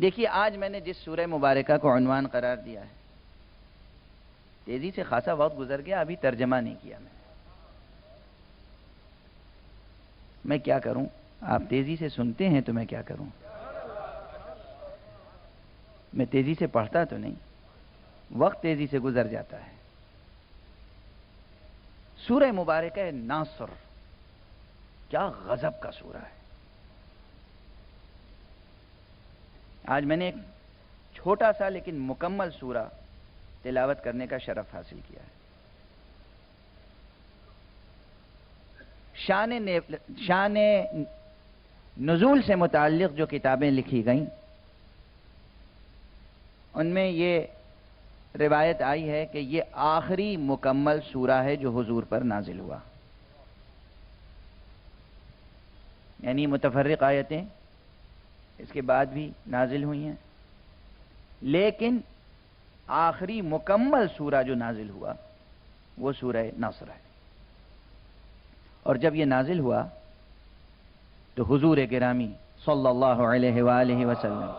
دیکھیے آج میں نے جس سورہ مبارکہ کو عنوان قرار دیا ہے، تیزی سے خاصا وقت گزر گیا، ابھی ترجمہ نہیں کیا میں کیا کروں؟ آپ تیزی سے سنتے ہیں تو میں کیا کروں؟ میں تیزی سے پڑھتا تو نہیں، وقت تیزی سے گزر جاتا ہے۔ سورہ مبارکہ ناصر، کیا غضب کا سورہ ہے۔ آج میں نے ایک چھوٹا سا لیکن مکمل سورہ تلاوت کرنے کا شرف حاصل کیا ہے۔ شان نزول سے متعلق جو کتابیں لکھی گئیں ان میں یہ روایت آئی ہے کہ یہ آخری مکمل سورہ ہے جو حضور پر نازل ہوا، یعنی متفرق آیتیں اس کے بعد بھی نازل ہوئی ہیں، لیکن آخری مکمل سورہ جو نازل ہوا وہ سورہ نصر ہے۔ اور جب یہ نازل ہوا تو حضور گرامی صلی اللہ علیہ وآلہ وسلم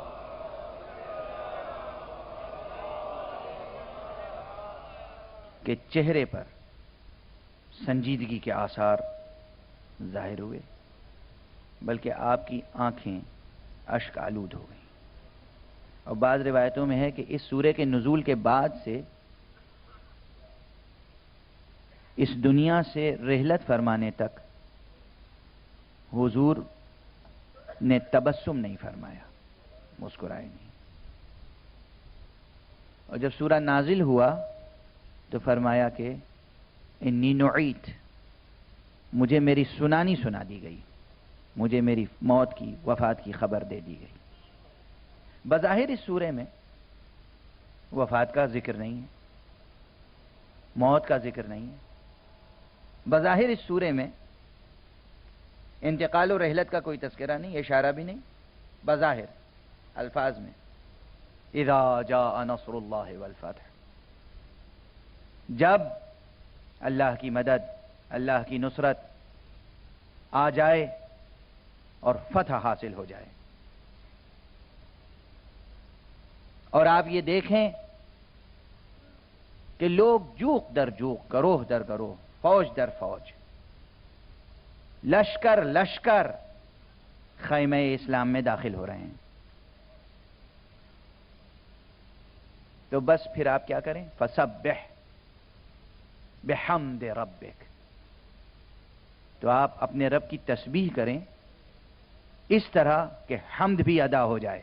کے چہرے پر سنجیدگی کے آثار ظاہر ہوئے، بلکہ آپ کی آنکھیں اشک آلود ہو گئیں۔ اور بعض روایتوں میں ہے کہ اس سورے کے نزول کے بعد سے اس دنیا سے رحلت فرمانے تک حضور نے تبسم نہیں فرمایا، مسکرائے نہیں۔ اور جب سورہ نازل ہوا تو فرمایا کہ انی نعیت، مجھے میری سنانی سنا دی گئی، مجھے میری موت کی، وفات کی خبر دے دی گئی۔ بظاہر اس سورے میں وفات کا ذکر نہیں ہے، موت کا ذکر نہیں ہے، بظاہر اس سورے میں انتقال و رحلت کا کوئی تذکرہ نہیں، اشارہ بھی نہیں، بظاہر الفاظ میں اذا جاء نصر اللہ والفتح، جب اللہ کی مدد، اللہ کی نصرت آ جائے اور فتح حاصل ہو جائے۔ اور آپ یہ دیکھیں کہ لوگ جوق در جوق، گروہ در گروہ، فوج در فوج، لشکر لشکر خیمہ اسلام میں داخل ہو رہے ہیں۔ تو بس پھر آپ کیا کریں؟ فسبح بحمد ربک، تو آپ اپنے رب کی تسبیح کریں اس طرح کہ حمد بھی ادا ہو جائے،